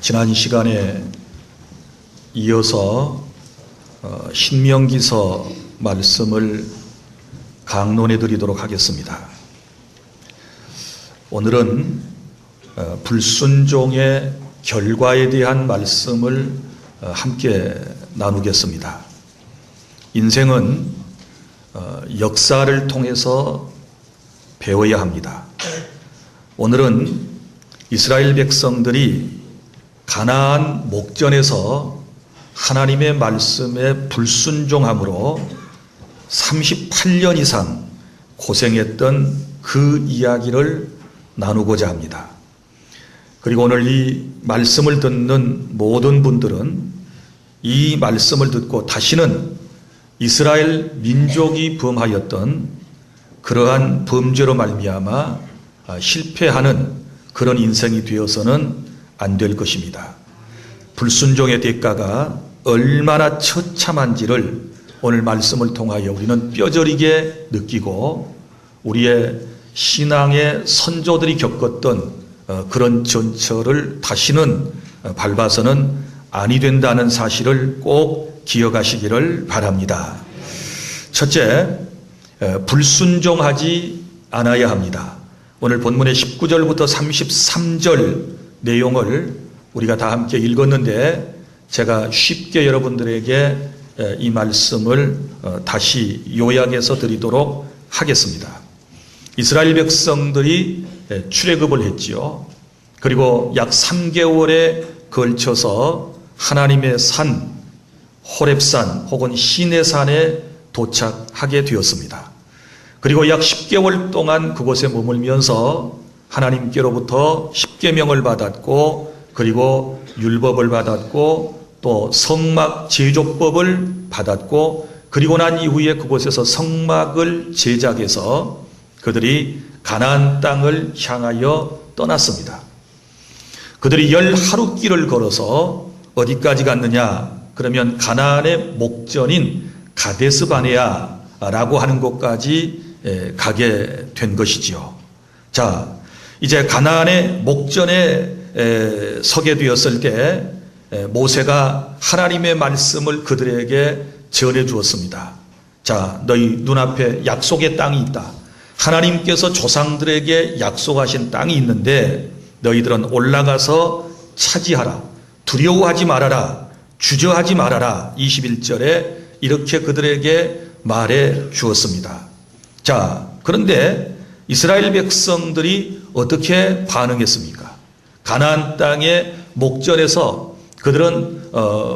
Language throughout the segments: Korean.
지난 시간에 이어서 신명기서 말씀을 강론해 드리도록 하겠습니다. 오늘은 불순종의 결과에 대한 말씀을 함께 나누겠습니다. 인생은 역사를 통해서 배워야 합니다. 오늘은 이스라엘 백성들이 가나안 목전에서 하나님의 말씀에 불순종함으로 38년 이상 고생했던 그 이야기를 나누고자 합니다. 그리고 오늘 이 말씀을 듣는 모든 분들은 이 말씀을 듣고 다시는 이스라엘 민족이 범하였던 그러한 범죄로 말미암아 실패하는 그런 인생이 되어서는 안 될 것입니다. 불순종의 대가가 얼마나 처참한지를 오늘 말씀을 통하여 우리는 뼈저리게 느끼고 우리의 신앙의 선조들이 겪었던 그런 전철을 다시는 밟아서는 아니 된다는 사실을 꼭 기억하시기를 바랍니다. 첫째, 불순종하지 않아야 합니다. 오늘 본문의 19절부터 33절 내용을 우리가 다 함께 읽었는데 제가 쉽게 여러분들에게 이 말씀을 다시 요약해서 드리도록 하겠습니다. 이스라엘 백성들이 출애굽을 했지요. 그리고 약 3개월에 걸쳐서 하나님의 산 호렙산 혹은 시내산에 도착하게 되었습니다. 그리고 약 10개월 동안 그곳에 머물면서 하나님께로부터 십계명을 받았고 그리고 율법을 받았고 또 성막 제조법을 받았고 그리고 난 이후에 그곳에서 성막을 제작해서 그들이 가나안 땅을 향하여 떠났습니다. 그들이 10하루길을 걸어서 어디까지 갔느냐? 그러면 가나안의 목전인 가데스 바네아라고 하는 곳까지 가게 된 것이지요. 자, 이제 가나안의 목전에 서게 되었을 때 모세가 하나님의 말씀을 그들에게 전해 주었습니다. 자, 너희 눈앞에 약속의 땅이 있다. 하나님께서 조상들에게 약속하신 땅이 있는데 너희들은 올라가서 차지하라. 두려워하지 말아라. 주저하지 말아라. 21절에 이렇게 그들에게 말해 주었습니다. 자, 그런데 이스라엘 백성들이 어떻게 반응했습니까? 가나안 땅의 목전에서 그들은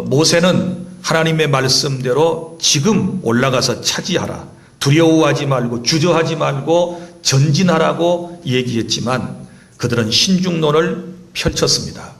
모세는 하나님의 말씀대로 지금 올라가서 차지하라. 두려워하지 말고 주저하지 말고 전진하라고 얘기했지만 그들은 신중론을 펼쳤습니다.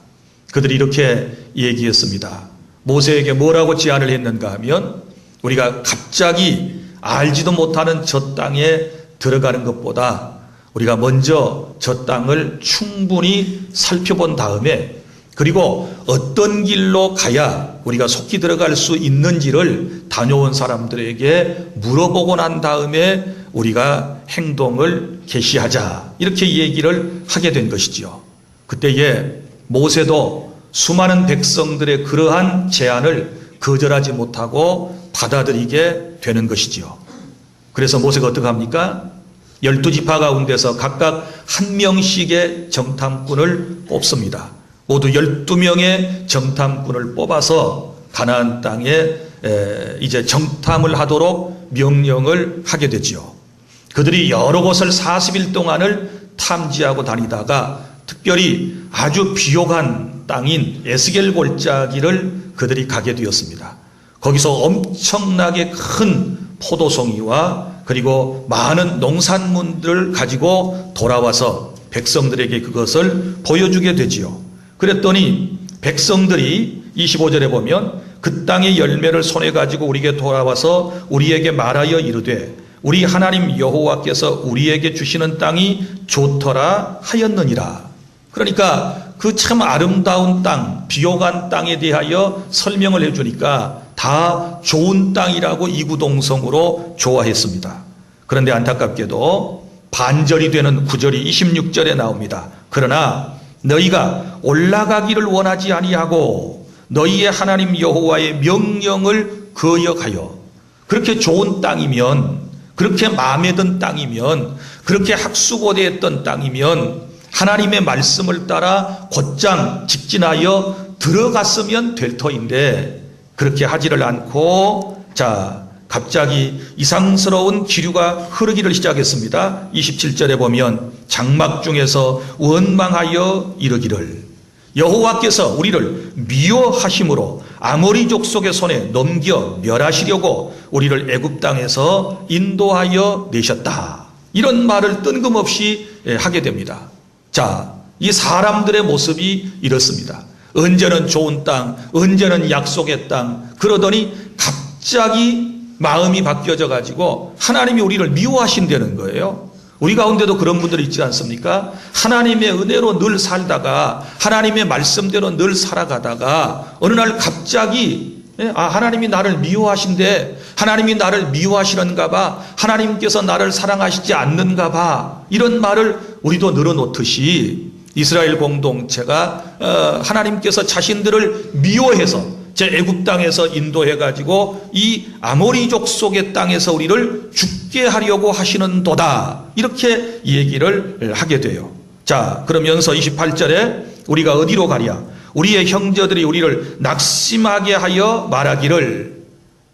그들이 이렇게 얘기했습니다. 모세에게 뭐라고 제안을 했는가 하면 우리가 갑자기 알지도 못하는 저 땅에 들어가는 것보다 우리가 먼저 저 땅을 충분히 살펴본 다음에 그리고 어떤 길로 가야 우리가 속히 들어갈 수 있는지를 다녀온 사람들에게 물어보고 난 다음에 우리가 행동을 개시하자 이렇게 얘기를 하게 된 것이죠. 그때에 모세도 수많은 백성들의 그러한 제안을 거절하지 못하고 받아들이게 되는 것이지요. 그래서 모세가 어떻게 합니까? 12지파 가운데서 각각 한 명씩의 정탐꾼을 뽑습니다. 모두 12명의 정탐꾼을 뽑아서 가나안 땅에 이제 정탐을 하도록 명령을 하게 되지요. 그들이 여러 곳을 40일 동안을 탐지하고 다니다가 특별히 아주 비옥한 땅인 에스겔 골짜기를 그들이 가게 되었습니다. 거기서 엄청나게 큰 포도송이와 그리고 많은 농산물들을 가지고 돌아와서 백성들에게 그것을 보여주게 되지요. 그랬더니 백성들이 25절에 보면 그 땅의 열매를 손에 가지고 우리에게 돌아와서 우리에게 말하여 이르되 우리 하나님 여호와께서 우리에게 주시는 땅이 좋더라 하였느니라. 그러니까 그 참 아름다운 땅, 비옥한 땅에 대하여 설명을 해주니까 다 좋은 땅이라고 이구동성으로 좋아했습니다. 그런데 안타깝게도 반절이 되는 9절이 26절에 나옵니다. 그러나 너희가 올라가기를 원하지 아니하고 너희의 하나님 여호와의 명령을 거역하여, 그렇게 좋은 땅이면, 그렇게 마음에 든 땅이면, 그렇게 학수고대했던 땅이면 하나님의 말씀을 따라 곧장 직진하여 들어갔으면 될 터인데 그렇게 하지를 않고, 자, 갑자기 이상스러운 기류가 흐르기를 시작했습니다. 27절에 보면 장막 중에서 원망하여 이르기를, 여호와께서 우리를 미워하심으로 아모리 족속의 손에 넘겨 멸하시려고 우리를 애굽 땅에서 인도하여 내셨다. 이런 말을 뜬금없이 하게 됩니다. 자, 이 사람들의 모습이 이렇습니다. 언제는 좋은 땅, 언제는 약속의 땅, 그러더니 갑자기 마음이 바뀌어져 가지고 하나님이 우리를 미워하신다는 거예요. 우리 가운데도 그런 분들이 있지 않습니까? 하나님의 은혜로 늘 살다가, 하나님의 말씀대로 늘 살아가다가 어느 날 갑자기 하나님이 나를 미워하신대, 하나님이 나를 미워하시는가 봐, 하나님께서 나를 사랑하시지 않는가 봐, 이런 말을 우리도 늘어놓듯이 이스라엘 공동체가 하나님께서 자신들을 미워해서 제 애굽 땅에서 인도해가지고 이 아모리족 속의 땅에서 우리를 죽게 하려고 하시는도다, 이렇게 얘기를 하게 돼요. 자, 그러면서 28절에 우리가 어디로 가랴? 우리의 형제들이 우리를 낙심하게 하여 말하기를.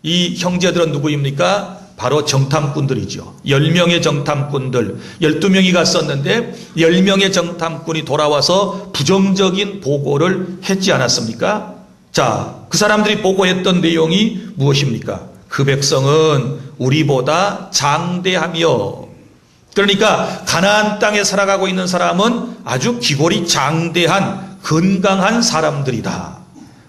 이 형제들은 누구입니까? 바로 정탐꾼들이죠. 10명의 정탐꾼들, 12명이 갔었는데 10명의 정탐꾼이 돌아와서 부정적인 보고를 했지 않았습니까? 자, 그 사람들이 보고했던 내용이 무엇입니까? 그 백성은 우리보다 장대하며, 그러니까 가나안 땅에 살아가고 있는 사람은 아주 기골이 장대한 건강한 사람들이다.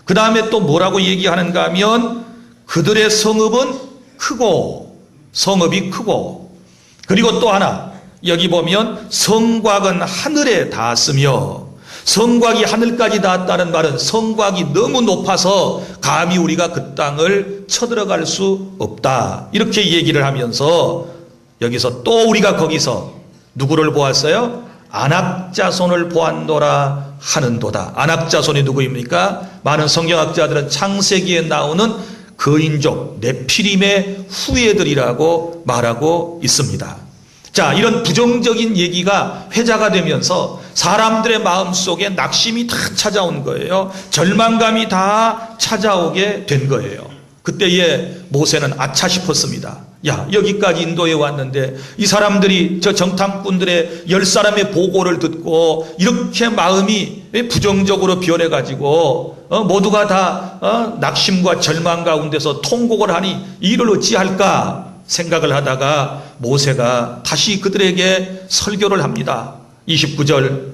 그 다음에 또 뭐라고 얘기하는가 하면 그들의 성읍은 크고, 성읍이 크고, 그리고 또 하나 여기 보면 성곽은 하늘에 닿았으며, 성곽이 하늘까지 닿았다는 말은 성곽이 너무 높아서 감히 우리가 그 땅을 쳐들어갈 수 없다, 이렇게 얘기를 하면서 여기서 또 우리가 거기서 누구를 보았어요? 안악자손을 보았노라 하는도다. 안악자손이 누구입니까? 많은 성경학자들은 창세기에 나오는 거인족 네피림의 후예들이라고 말하고 있습니다. 자, 이런 부정적인 얘기가 회자가 되면서 사람들의 마음속에 낙심이 다 찾아온 거예요. 절망감이 다 찾아오게 된 거예요. 그때에 모세는 아차 싶었습니다. 야, 여기까지 인도해 왔는데 이 사람들이, 저 정탐꾼들의 10사람의 보고를 듣고 이렇게 마음이 부정적으로 변해가지고 모두가 다 낙심과 절망 가운데서 통곡을 하니 이를 어찌할까 생각을 하다가 모세가 다시 그들에게 설교를 합니다. 29절,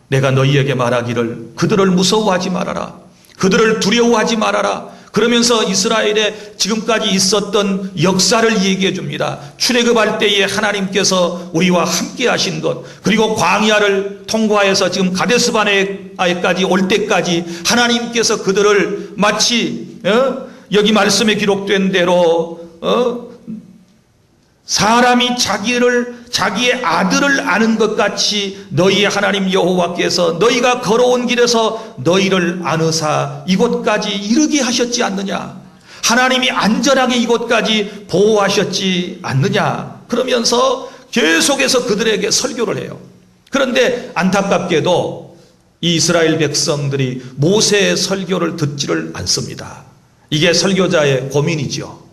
내가 너희에게 말하기를 그들을 무서워하지 말아라, 그들을 두려워하지 말아라. 그러면서 이스라엘에 지금까지 있었던 역사를 얘기해 줍니다. 출애굽할 때에 하나님께서 우리와 함께 하신 것, 그리고 광야를 통과해서 지금 가데스바네아에까지 올 때까지 하나님께서 그들을 마치 여기 말씀에 기록된 대로 사람이 자기의 아들을 아는 것 같이 너희의 하나님 여호와께서 너희가 걸어온 길에서 너희를 안으사 이곳까지 이르게 하셨지 않느냐, 하나님이 안전하게 이곳까지 보호하셨지 않느냐, 그러면서 계속해서 그들에게 설교를 해요. 그런데 안타깝게도 이 이스라엘 백성들이 모세의 설교를 듣지를 않습니다. 이게 설교자의 고민이죠.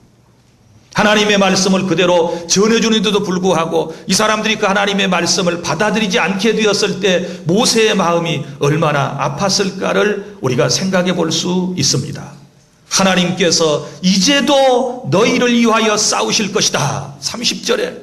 하나님의 말씀을 그대로 전해주는데도 불구하고 이 사람들이 그 하나님의 말씀을 받아들이지 않게 되었을 때 모세의 마음이 얼마나 아팠을까를 우리가 생각해 볼 수 있습니다. 하나님께서 이제도 너희를 위하여 싸우실 것이다. 30절에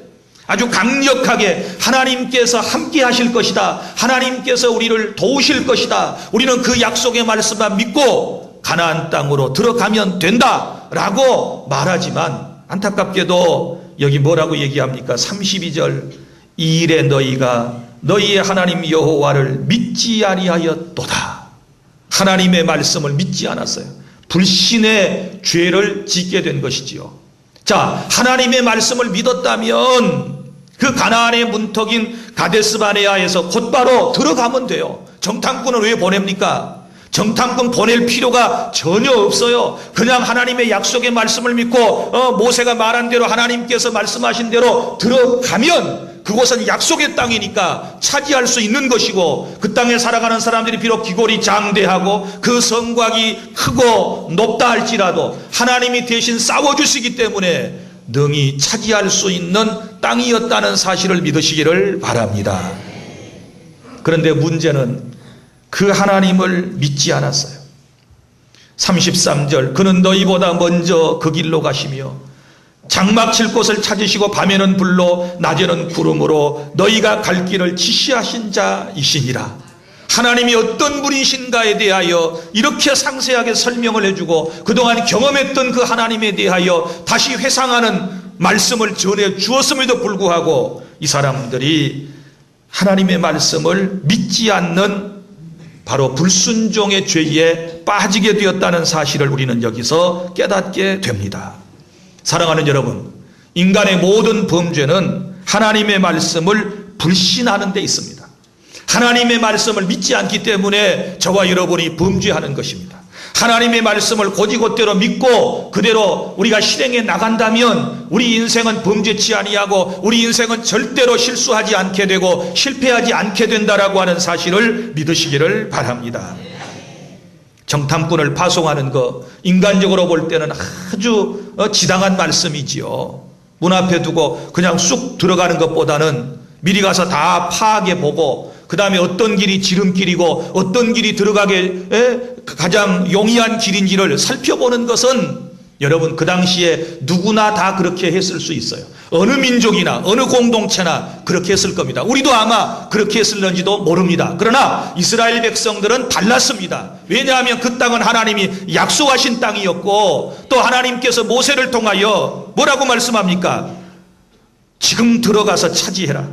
아주 강력하게 하나님께서 함께 하실 것이다, 하나님께서 우리를 도우실 것이다, 우리는 그 약속의 말씀만 믿고 가나안 땅으로 들어가면 된다 라고 말하지만 안타깝게도 여기 뭐라고 얘기합니까? 32절, 이 일에 너희가 너희의 하나님 여호와를 믿지 아니하였도다. 하나님의 말씀을 믿지 않았어요. 불신의 죄를 짓게 된 것이지요. 자, 하나님의 말씀을 믿었다면 그 가나안의 문턱인 가데스바네아에서 곧바로 들어가면 돼요. 정탐꾼을 왜 보냅니까? 정탐꾼 보낼 필요가 전혀 없어요. 그냥 하나님의 약속의 말씀을 믿고 모세가 말한 대로 하나님께서 말씀하신 대로 들어가면 그곳은 약속의 땅이니까 차지할 수 있는 것이고, 그 땅에 살아가는 사람들이 비록 기골이 장대하고 그 성곽이 크고 높다 할지라도 하나님이 대신 싸워주시기 때문에 능히 차지할 수 있는 땅이었다는 사실을 믿으시기를 바랍니다. 그런데 문제는 그 하나님을 믿지 않았어요. 33절, 그는 너희보다 먼저 그 길로 가시며 장막 칠 곳을 찾으시고 밤에는 불로 낮에는 구름으로 너희가 갈 길을 지시하신 자이시니라. 하나님이 어떤 분이신가에 대하여 이렇게 상세하게 설명을 해주고 그동안 경험했던 그 하나님에 대하여 다시 회상하는 말씀을 전해 주었음에도 불구하고 이 사람들이 하나님의 말씀을 믿지 않는 바로 불순종의 죄에 빠지게 되었다는 사실을 우리는 여기서 깨닫게 됩니다. 사랑하는 여러분, 인간의 모든 범죄는 하나님의 말씀을 불신하는 데 있습니다. 하나님의 말씀을 믿지 않기 때문에 저와 여러분이 범죄하는 것입니다. 하나님의 말씀을 곧이곧대로 믿고 그대로 우리가 실행해 나간다면 우리 인생은 범죄치 아니하고 우리 인생은 절대로 실수하지 않게 되고 실패하지 않게 된다라고 하는 사실을 믿으시기를 바랍니다. 정탐꾼을 파송하는 거 인간적으로 볼 때는 아주 지당한 말씀이지요. 문 앞에 두고 그냥 쑥 들어가는 것보다는 미리 가서 다 파악해 보고 그 다음에 어떤 길이 지름길이고 어떤 길이 들어가게 가장 용이한 길인지를 살펴보는 것은 여러분 그 당시에 누구나 다 그렇게 했을 수 있어요. 어느 민족이나 어느 공동체나 그렇게 했을 겁니다. 우리도 아마 그렇게 했을는지도 모릅니다. 그러나 이스라엘 백성들은 달랐습니다. 왜냐하면 그 땅은 하나님이 약속하신 땅이었고 또 하나님께서 모세를 통하여 뭐라고 말씀합니까? 지금 들어가서 차지해라.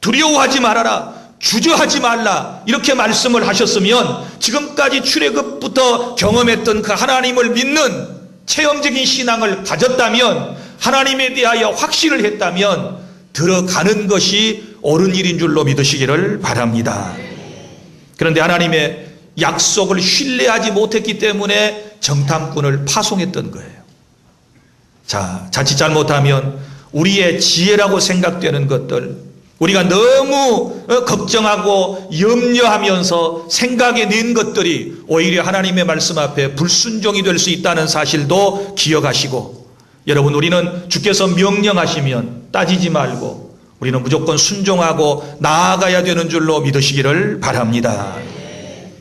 두려워하지 말아라. 주저하지 말라. 이렇게 말씀을 하셨으면 지금까지 출애굽부터 경험했던 그 하나님을 믿는 체험적인 신앙을 가졌다면, 하나님에 대하여 확신을 했다면 들어가는 것이 옳은 일인 줄로 믿으시기를 바랍니다. 그런데 하나님의 약속을 신뢰하지 못했기 때문에 정탐꾼을 파송했던 거예요. 자, 자칫 잘못하면 우리의 지혜라고 생각되는 것들, 우리가 너무 걱정하고 염려하면서 생각해 낸 것들이 오히려 하나님의 말씀 앞에 불순종이 될 수 있다는 사실도 기억하시고, 여러분 우리는 주께서 명령하시면 따지지 말고 우리는 무조건 순종하고 나아가야 되는 줄로 믿으시기를 바랍니다.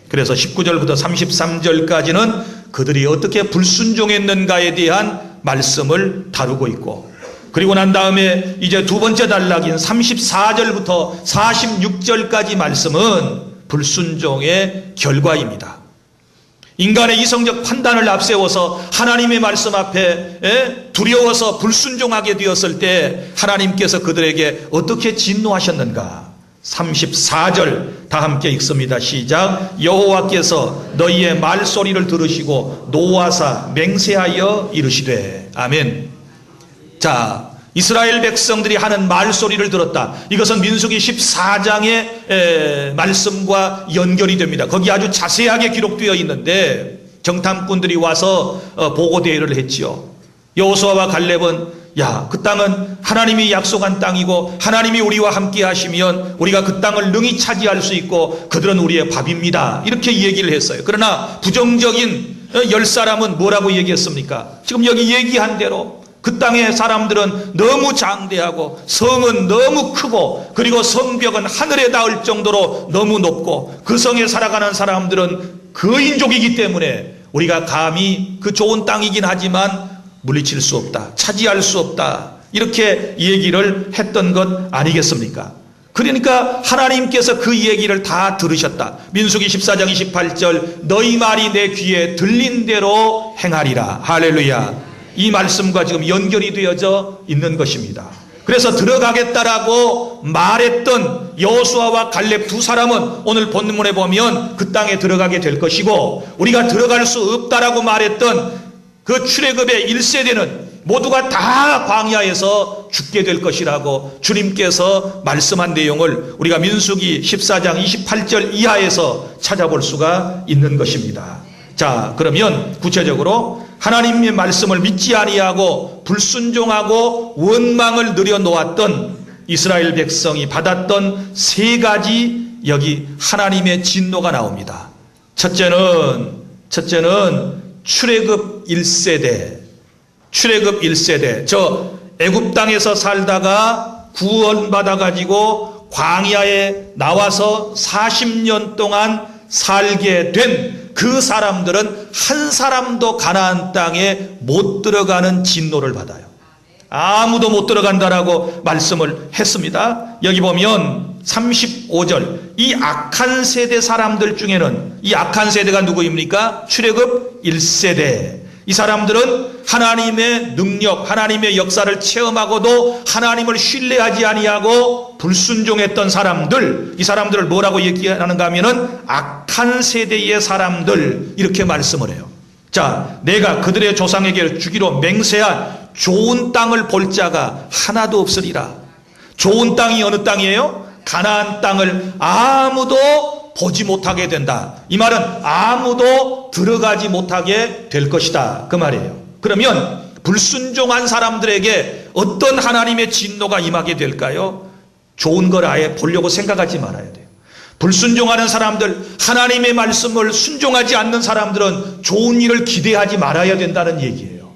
그래서 19절부터 33절까지는 그들이 어떻게 불순종했는가에 대한 말씀을 다루고 있고, 그리고 난 다음에 이제 두 번째 단락인 34절부터 46절까지 말씀은 불순종의 결과입니다. 인간의 이성적 판단을 앞세워서 하나님의 말씀 앞에 두려워서 불순종하게 되었을 때 하나님께서 그들에게 어떻게 진노하셨는가? 34절 다 함께 읽습니다. 시작. 여호와께서 너희의 말소리를 들으시고 노하사 맹세하여 이르시되. 아멘. 자, 이스라엘 백성들이 하는 말소리를 들었다. 이것은 민수기 14장의 말씀과 연결이 됩니다. 거기 아주 자세하게 기록되어 있는데 정탐꾼들이 와서 보고대회를 했지요. 여호수아와 갈렙은 야, 그 땅은 하나님이 약속한 땅이고 하나님이 우리와 함께 하시면 우리가 그 땅을 능히 차지할 수 있고 그들은 우리의 밥입니다. 이렇게 얘기를 했어요. 그러나 부정적인 10사람은 뭐라고 얘기했습니까? 지금 여기 얘기한 대로 그 땅의 사람들은 너무 장대하고 성은 너무 크고 그리고 성벽은 하늘에 닿을 정도로 너무 높고 그 성에 살아가는 사람들은 거인족이기 때문에 우리가 감히 그 좋은 땅이긴 하지만 물리칠 수 없다, 차지할 수 없다, 이렇게 얘기를 했던 것 아니겠습니까? 그러니까 하나님께서 그 얘기를 다 들으셨다. 민수기 14장 28절 너희 말이 내 귀에 들린 대로 행하리라. 할렐루야. 이 말씀과 지금 연결이 되어져 있는 것입니다. 그래서 들어가겠다라고 말했던 여호수아와 갈렙 두 사람은 오늘 본문에 보면 그 땅에 들어가게 될 것이고, 우리가 들어갈 수 없다라고 말했던 그 출애굽의 1세대는 모두가 다 광야에서 죽게 될 것이라고 주님께서 말씀한 내용을 우리가 민수기 14장 28절 이하에서 찾아볼 수가 있는 것입니다. 자, 그러면 구체적으로 하나님의 말씀을 믿지 아니하고 불순종하고 원망을 늘여놓았던 이스라엘 백성이 받았던 세 가지 여기 하나님의 진노가 나옵니다. 첫째는 출애굽 1세대. 출애굽 1세대. 저 애굽 땅에서 살다가 구원받아 가지고 광야에 나와서 40년 동안 살게 된 그 사람들은 한 사람도 가나안 땅에 못 들어가는 진노를 받아요. 아무도 못 들어간다라고 말씀을 했습니다. 여기 보면 35절, 이 악한 세대 사람들 중에는, 이 악한 세대가 누구입니까? 출애굽 1세대. 이 사람들은 하나님의 능력, 하나님의 역사를 체험하고도 하나님을 신뢰하지 아니하고 불순종했던 사람들, 이 사람들을 뭐라고 얘기하는가 하면은 악한 세대의 사람들, 이렇게 말씀을 해요. 자, 내가 그들의 조상에게 주기로 맹세한 좋은 땅을 볼 자가 하나도 없으리라. 좋은 땅이 어느 땅이에요? 가나안 땅을 아무도 보지 못하게 된다. 이 말은 아무도 들어가지 못하게 될 것이다, 그 말이에요. 그러면 불순종한 사람들에게 어떤 하나님의 진노가 임하게 될까요? 좋은 걸 아예 보려고 생각하지 말아야 돼요. 불순종하는 사람들, 하나님의 말씀을 순종하지 않는 사람들은 좋은 일을 기대하지 말아야 된다는 얘기예요.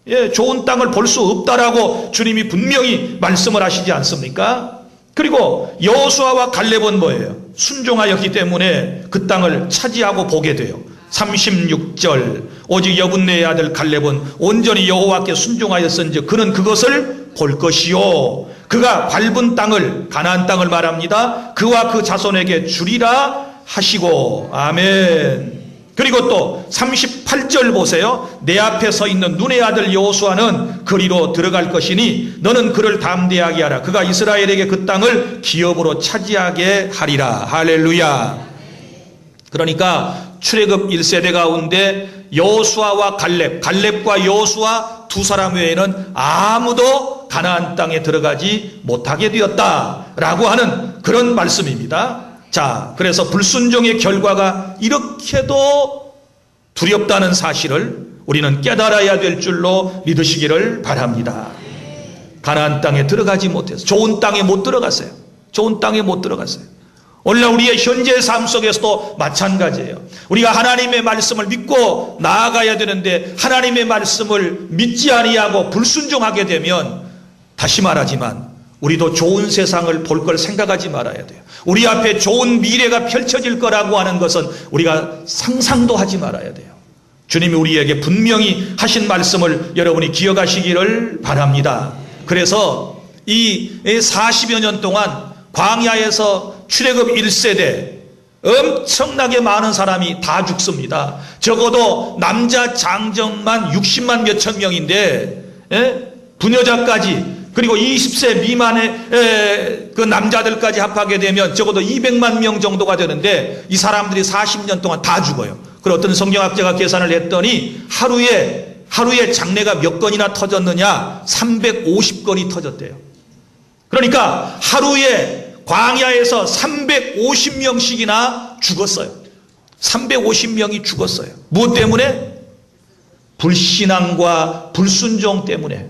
예, 좋은 땅을 볼 수 없다라고 주님이 분명히 말씀을 하시지 않습니까? 그리고 여호수아와 갈렙은 뭐예요? 순종하였기 때문에 그 땅을 차지하고 보게 돼요. 36절, 오직 여분네의 아들 갈렙은 온전히 여호와께 순종하였은즉 그는 그것을 볼 것이요, 그가 밟은 땅을, 가나안 땅을 말합니다, 그와 그 자손에게 주리라 하시고. 아멘. 그리고 또 38절 보세요. 내 앞에 서 있는 눈의 아들 여호수아는 그리로 들어갈 것이니 너는 그를 담대하게 하라. 그가 이스라엘에게 그 땅을 기업으로 차지하게 하리라. 할렐루야. 그러니까 출애굽 1세대 가운데 여호수아와 갈렙과 여호수아 두 사람 외에는 아무도 가나안 땅에 들어가지 못하게 되었다라고 하는 그런 말씀입니다. 자, 그래서 불순종의 결과가 이렇게도 두렵다는 사실을 우리는 깨달아야 될 줄로 믿으시기를 바랍니다. 가나안 땅에 들어가지 못해서, 좋은 땅에 못 들어갔어요. 좋은 땅에 못 들어갔어요. 오늘날 우리의 현재 삶 속에서도 마찬가지예요. 우리가 하나님의 말씀을 믿고 나아가야 되는데 하나님의 말씀을 믿지 아니하고 불순종하게 되면, 다시 말하지만 우리도 좋은 세상을 볼 걸 생각하지 말아야 돼요. 우리 앞에 좋은 미래가 펼쳐질 거라고 하는 것은 우리가 상상도 하지 말아야 돼요. 주님이 우리에게 분명히 하신 말씀을 여러분이 기억하시기를 바랍니다. 그래서 이 40여 년 동안 광야에서 출애굽 1세대 엄청나게 많은 사람이 다 죽습니다. 적어도 남자 장정만 60만 몇천 명인데, 부녀자까지, 그리고 20세 미만의 그 남자들까지 합하게 되면 적어도 200만 명 정도가 되는데 이 사람들이 40년 동안 다 죽어요. 그리고 어떤 성경학자가 계산을 했더니 하루에 장례가 몇 건이나 터졌느냐? 350건이 터졌대요. 그러니까 하루에 광야에서 350명씩이나 죽었어요. 350명이 죽었어요. 무엇 때문에? 불신앙과 불순종 때문에.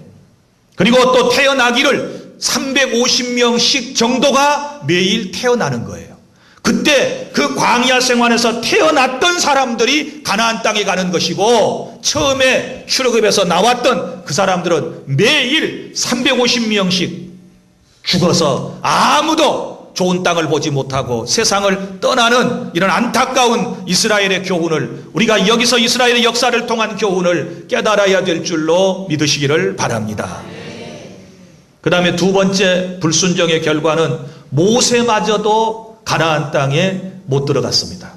그리고 또 태어나기를 350명씩 정도가 매일 태어나는 거예요. 그때 그 광야 생활에서 태어났던 사람들이 가나안 땅에 가는 것이고, 처음에 출애굽에서 나왔던 그 사람들은 매일 350명씩 죽어서 아무도 좋은 땅을 보지 못하고 세상을 떠나는 이런 안타까운 이스라엘의 교훈을, 우리가 여기서 이스라엘의 역사를 통한 교훈을 깨달아야 될 줄로 믿으시기를 바랍니다. 그 다음에 두 번째 불순종의 결과는 모세마저도 가나안 땅에 못 들어갔습니다.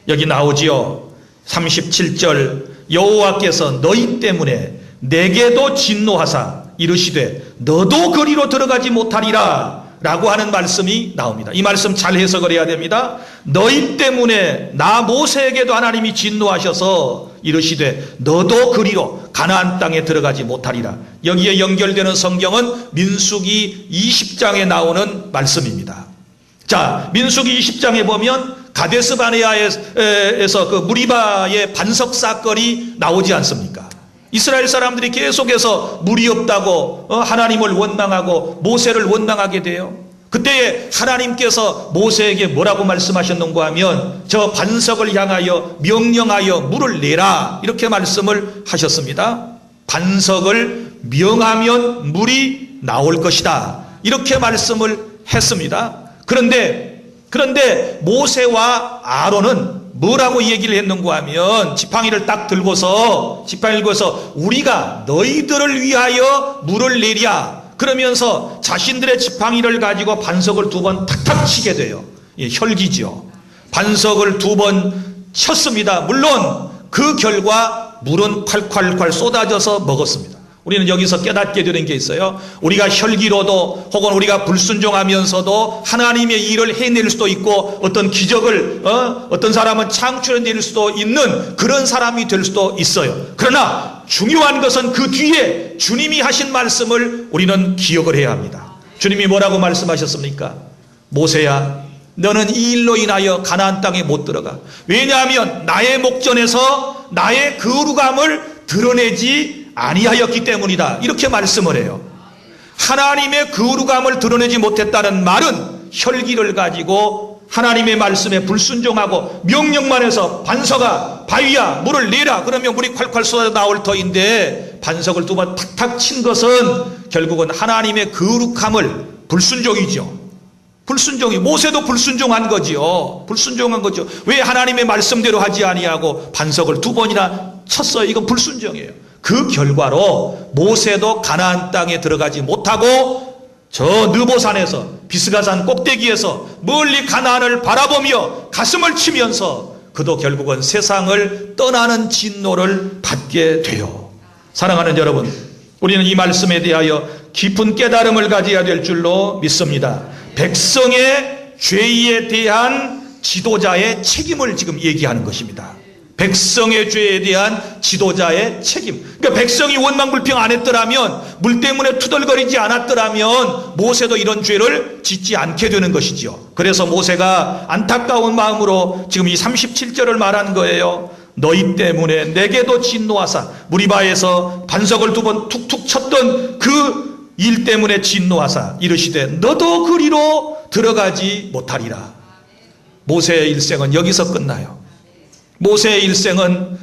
여기 나오지요. 37절, 여호와께서 너희 때문에 내게도 진노하사 이르시되 너도 그리로 들어가지 못하리라 라고 하는 말씀이 나옵니다. 이 말씀 잘 해석을 해야 됩니다. 너희 때문에 나 모세에게도 하나님이 진노하셔서 이르시되 너도 그리로 가나안 땅에 들어가지 못하리라. 여기에 연결되는 성경은 민수기 20장에 나오는 말씀입니다. 자, 민수기 20장에 보면 가데스 바네아에서 그 무리바의 반석 사건이 나오지 않습니까? 이스라엘 사람들이 계속해서 물이 없다고 하나님을 원망하고 모세를 원망하게 돼요. 그때에 하나님께서 모세에게 뭐라고 말씀하셨는가 하면 저 반석을 향하여 명령하여 물을 내라 이렇게 말씀을 하셨습니다. 반석을 명하면 물이 나올 것이다 이렇게 말씀을 했습니다. 그런데 모세와 아론은 뭐라고 얘기를 했는가 하면 지팡이를 딱 들고서 우리가 너희들을 위하여 물을 내랴 그러면서 자신들의 지팡이를 가지고 반석을 2번 탁탁 치게 돼요. 예, 혈기죠. 반석을 2번 쳤습니다. 물론 그 결과 물은 콸콸콸 쏟아져서 먹었습니다. 우리는 여기서 깨닫게 되는 게 있어요. 우리가 혈기로도 혹은 우리가 불순종하면서도 하나님의 일을 해낼 수도 있고 어떤 기적을 어떤 사람은 창출해낼 수도 있는 그런 사람이 될 수도 있어요. 그러나 중요한 것은 그 뒤에 주님이 하신 말씀을 우리는 기억을 해야 합니다. 주님이 뭐라고 말씀하셨습니까? 모세야 너는 이 일로 인하여 가나안 땅에 못 들어가. 왜냐하면 나의 목전에서 나의 거룩함을 드러내지 아니하였기 때문이다 이렇게 말씀을 해요. 하나님의 거룩함을 드러내지 못했다는 말은 혈기를 가지고 하나님의 말씀에 불순종하고 명령만 해서 반석아 바위야 물을 내라 그러면 물이 콸콸 쏟아 나올 터인데 반석을 2번 탁탁 친 것은 결국은 하나님의 거룩함을 불순종이죠. 모세도 불순종한 거지요. 왜 하나님의 말씀대로 하지 아니하고 반석을 2번이나 쳤어요. 이건 불순종이에요. 그 결과로 모세도 가나안 땅에 들어가지 못하고 저 느보산에서 비스가산 꼭대기에서 멀리 가나안을 바라보며 가슴을 치면서 그도 결국은 세상을 떠나는 진노를 받게 돼요. 사랑하는 여러분, 우리는 이 말씀에 대하여 깊은 깨달음을 가져야 될 줄로 믿습니다. 백성의 죄에 대한 지도자의 책임을 지금 얘기하는 것입니다. 백성의 죄에 대한 지도자의 책임. 그러니까 백성이 원망불평 안 했더라면, 물 때문에 투덜거리지 않았더라면 모세도 이런 죄를 짓지 않게 되는 것이지요. 그래서 모세가 안타까운 마음으로 지금 이 37절을 말한 거예요. 너희 때문에 내게도 진노하사, 무리바에서 반석을 2번 툭툭 쳤던 그 일 때문에 진노하사 이르시되 너도 그리로 들어가지 못하리라. 모세의 일생은 여기서 끝나요. 모세의 일생은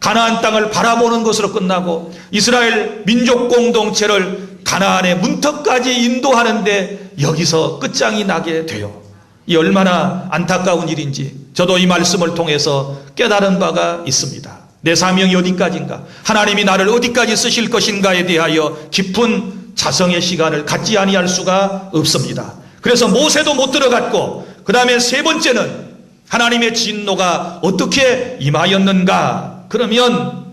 가나안 땅을 바라보는 것으로 끝나고 이스라엘 민족 공동체를 가나안의 문턱까지 인도하는데 여기서 끝장이 나게 돼요. 이 얼마나 안타까운 일인지 저도 이 말씀을 통해서 깨달은 바가 있습니다. 내 사명이 어디까지인가, 하나님이 나를 어디까지 쓰실 것인가에 대하여 깊은 자성의 시간을 갖지 아니할 수가 없습니다. 그래서 모세도 못 들어갔고, 그 다음에 세 번째는 하나님의 진노가 어떻게 임하였는가. 그러면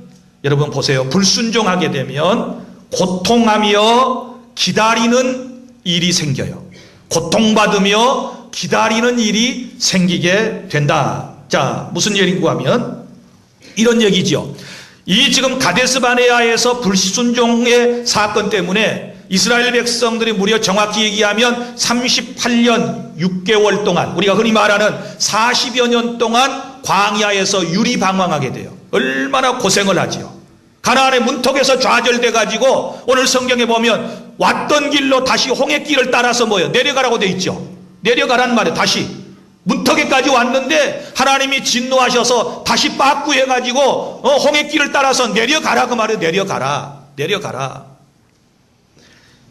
여러분 보세요. 불순종하게 되면 고통하며 기다리는 일이 생겨요. 고통받으며 기다리는 일이 생기게 된다. 자, 무슨 얘기인가 하면 이런 얘기죠. 이 지금 가데스 바네아에서 불순종의 사건 때문에 이스라엘 백성들이 무려 정확히 얘기하면 38년 6개월 동안, 우리가 흔히 말하는 40여 년 동안 광야에서 유리방황하게 돼요. 얼마나 고생을 하지요. 가나안의 문턱에서 좌절돼 가지고 오늘 성경에 보면 왔던 길로 다시 홍해길을 따라서 내려가라고 돼 있죠. 내려가란 말이에요. 다시 문턱에까지 왔는데 하나님이 진노하셔서 다시 빠꾸해 가지고 홍해길을 따라서 내려가라 그 말이에요. 내려가라.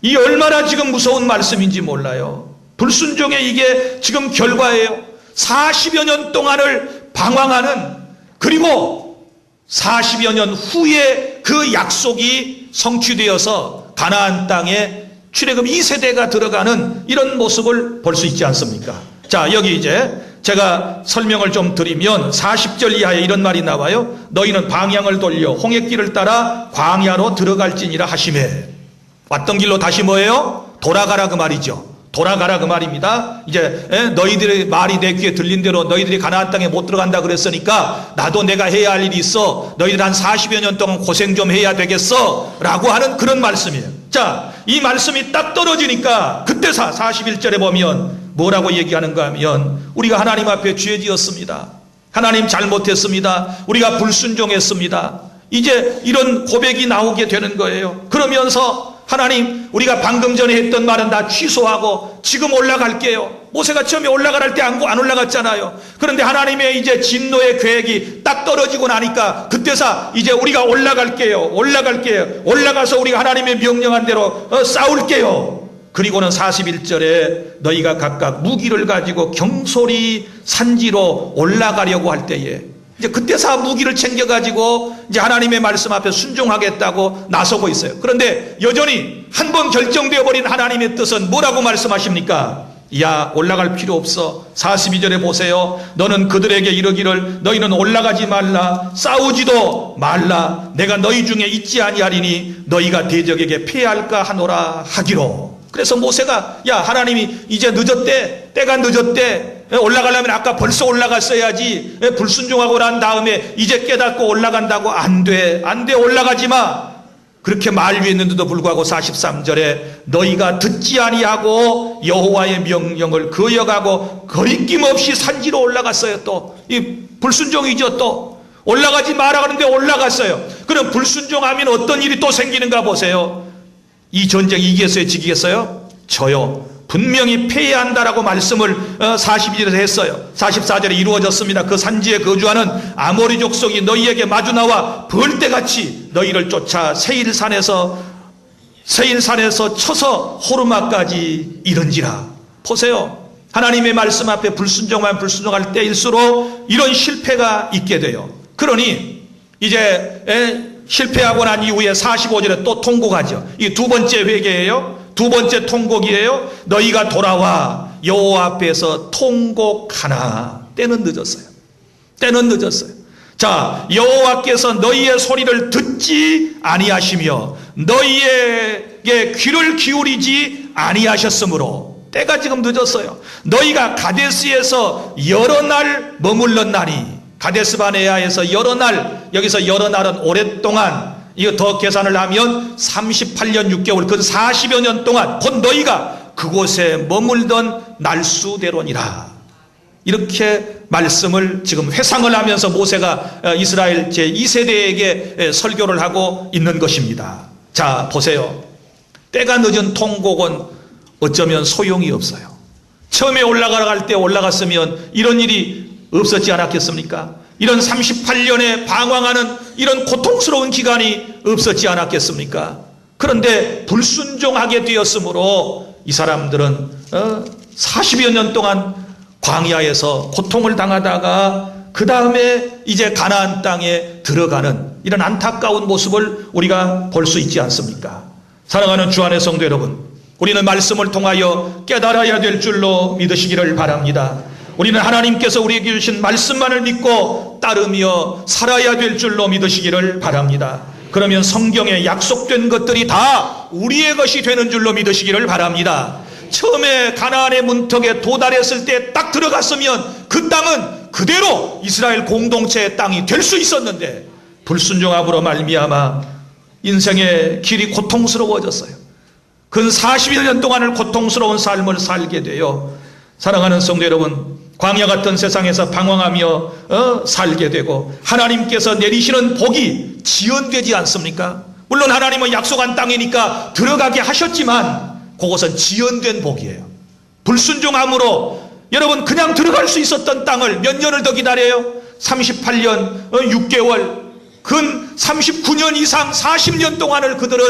이 얼마나 지금 무서운 말씀인지 몰라요. 불순종의 이게 지금 결과예요. 40여 년 동안을 방황하는, 그리고 40여 년 후에 그 약속이 성취되어서 가나안 땅에 출애굽 2세대가 들어가는 이런 모습을 볼 수 있지 않습니까? 자, 여기 이제 제가 설명을 좀 드리면 40절 이하에 이런 말이 나와요. 너희는 방향을 돌려 홍해길을 따라 광야로 들어갈지니라 하시매. 왔던 길로 다시 뭐예요? 돌아가라 그 말이죠. 돌아가라 그 말입니다. 이제 너희들의 말이 내 귀에 들린 대로 너희들이 가나안 땅에 못 들어간다 그랬으니까 나도 내가 해야 할 일이 있어. 너희들 한 40여 년 동안 고생 좀 해야 되겠어 라고 하는 그런 말씀이에요. 자, 이 말씀이 딱 떨어지니까 그때 41절에 보면 뭐라고 얘기하는가 하면 우리가 하나님 앞에 죄 지었습니다. 하나님 잘못했습니다. 우리가 불순종했습니다. 이제 이런 고백이 나오게 되는 거예요. 그러면서 하나님, 우리가 방금 전에 했던 말은 다 취소하고 지금 올라갈게요. 모세가 처음에 올라갈 때 안 올라갔잖아요. 그런데 하나님의 이제 진노의 계획이 딱 떨어지고 나니까 그때서 이제 우리가 올라갈게요. 올라가서 우리가 하나님의 명령한 대로 싸울게요. 그리고는 41절에 너희가 각각 무기를 가지고 경솔히 산지로 올라가려고 할 때에 이제 그때서 무기를 챙겨가지고 이제 하나님의 말씀 앞에 순종하겠다고 나서고 있어요. 그런데 여전히 한번 결정되어 버린 하나님의 뜻은 뭐라고 말씀하십니까? 야, 올라갈 필요 없어. 42절에 보세요. 너는 그들에게 이르기를 너희는 올라가지 말라, 싸우지도 말라. 내가 너희 중에 있지 아니하리니 너희가 대적에게 패할까 하노라 하기로. 그래서 모세가 야, 하나님이 이제 늦었대, 때가 늦었대, 올라가려면 아까 벌써 올라갔어야지, 불순종하고 난 다음에 이제 깨닫고 올라간다고 안 돼, 올라가지 마. 그렇게 말했는데도 불구하고 43절에 너희가 듣지 아니하고 여호와의 명령을 거역하고 거리낌 없이 산지로 올라갔어요. 또 이 불순종이죠. 또 올라가지 마라 그러는데 올라갔어요. 그럼 불순종하면 어떤 일이 또 생기는가 보세요. 이 전쟁 이기겠어요, 지기겠어요? 저요. 분명히 패해한다라고 말씀을 42절에서 했어요. 44절에 이루어졌습니다. 그 산지에 거주하는 아모리 족속이 너희에게 마주 나와 벌떼같이 너희를 쫓아 세일산에서 쳐서 호르마까지 이른지라. 보세요. 하나님의 말씀 앞에 불순종할 때일수록 이런 실패가 있게 돼요. 그러니 이제 실패하고 난 이후에 45절에 또 통곡하죠. 이 두 번째 회개예요. 두 번째 통곡이에요. 너희가 돌아와 여호와 앞에서 통곡하나. 때는 늦었어요. 자, 여호와께서 너희의 소리를 듣지 아니하시며 너희에게 귀를 기울이지 아니하셨으므로 때가 지금 늦었어요. 너희가 가데스에서 여러 날 머물렀나니. 가데스 바네아에서 여러 날, 여기서 여러 날은 오랫동안, 이거 더 계산을 하면 38년 6개월, 그 40여 년 동안 곧 너희가 그곳에 머물던 날수대로니라. 이렇게 말씀을 지금 회상을 하면서 모세가 이스라엘 제2세대에게 설교를 하고 있는 것입니다. 자, 보세요. 때가 늦은 통곡은 어쩌면 소용이 없어요. 처음에 올라갈 때 올라갔으면 이런 일이 없었지 않았겠습니까? 이런 38년에 방황하는 이런 고통스러운 기간이 없었지 않았겠습니까? 그런데 불순종하게 되었으므로 이 사람들은 40여 년 동안 광야에서 고통을 당하다가 그 다음에 이제 가나안 땅에 들어가는 이런 안타까운 모습을 우리가 볼 수 있지 않습니까? 사랑하는 주 안의 성도 여러분, 우리는 말씀을 통하여 깨달아야 될 줄로 믿으시기를 바랍니다. 우리는 하나님께서 우리에게 주신 말씀만을 믿고 따르며 살아야 될 줄로 믿으시기를 바랍니다. 그러면 성경에 약속된 것들이 다 우리의 것이 되는 줄로 믿으시기를 바랍니다. 처음에 가나안의 문턱에 도달했을 때 딱 들어갔으면 그 땅은 그대로 이스라엘 공동체의 땅이 될 수 있었는데 불순종함으로 말미암아 인생의 길이 고통스러워졌어요. 근 41년 동안을 고통스러운 삶을 살게 돼요. 사랑하는 성도 여러분, 광야 같은 세상에서 방황하며 살게 되고 하나님께서 내리시는 복이 지연되지 않습니까? 물론 하나님은 약속한 땅이니까 들어가게 하셨지만 그것은 지연된 복이에요. 불순종함으로 여러분 그냥 들어갈 수 있었던 땅을 몇 년을 더 기다려요? 38년 6개월 근 39년 이상 40년 동안을 그들은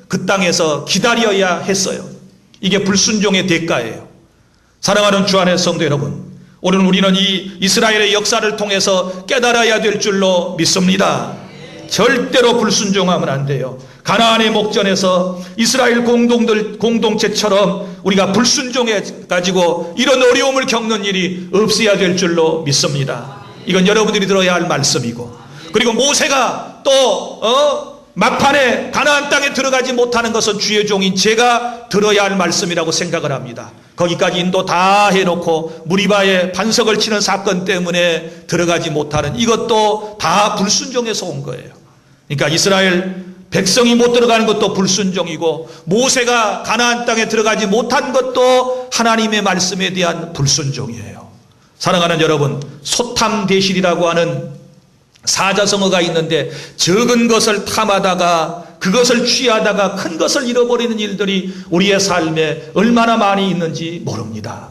그 땅에서 기다려야 했어요. 이게 불순종의 대가예요. 사랑하는 주 안의 성도 여러분, 오늘 우리는 이 이스라엘의 역사를 통해서 깨달아야 될 줄로 믿습니다. 절대로 불순종하면 안 돼요. 가나안의 목전에서 이스라엘 공동체처럼 우리가 불순종해 가지고 이런 어려움을 겪는 일이 없어야 될 줄로 믿습니다. 이건 여러분들이 들어야 할 말씀이고, 그리고 모세가 또 막판에 가나안 땅에 들어가지 못하는 것은 주의 종인 제가 들어야 할 말씀이라고 생각을 합니다. 거기까지 인도 다 해놓고 무리바에 반석을 치는 사건 때문에 들어가지 못하는 이것도 다 불순종에서 온 거예요. 그러니까 이스라엘 백성이 못 들어가는 것도 불순종이고 모세가 가나안 땅에 들어가지 못한 것도 하나님의 말씀에 대한 불순종이에요. 사랑하는 여러분, 소탐대실이라고 하는 사자성어가 있는데 적은 것을 탐하다가 그것을 취하다가 큰 것을 잃어버리는 일들이 우리의 삶에 얼마나 많이 있는지 모릅니다.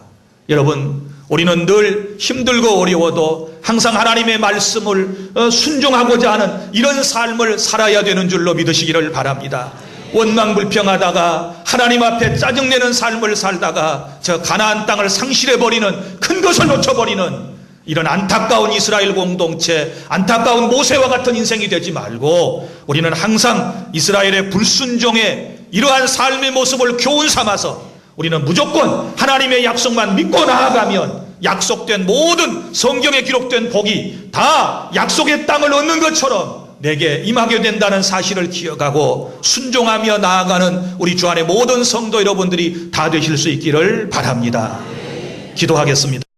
여러분, 우리는 늘 힘들고 어려워도 항상 하나님의 말씀을 순종하고자 하는 이런 삶을 살아야 되는 줄로 믿으시기를 바랍니다. 원망불평하다가 하나님 앞에 짜증내는 삶을 살다가 저 가나안 땅을 상실해버리는, 큰 것을 놓쳐버리는 이런 안타까운 이스라엘 공동체, 안타까운 모세와 같은 인생이 되지 말고 우리는 항상 이스라엘의 불순종의 이러한 삶의 모습을 교훈 삼아서 우리는 무조건 하나님의 약속만 믿고 나아가면 약속된 모든 성경에 기록된 복이 다 약속의 땅을 얻는 것처럼 내게 임하게 된다는 사실을 기억하고 순종하며 나아가는 우리 주 안의 모든 성도 여러분들이 다 되실 수 있기를 바랍니다. 기도하겠습니다.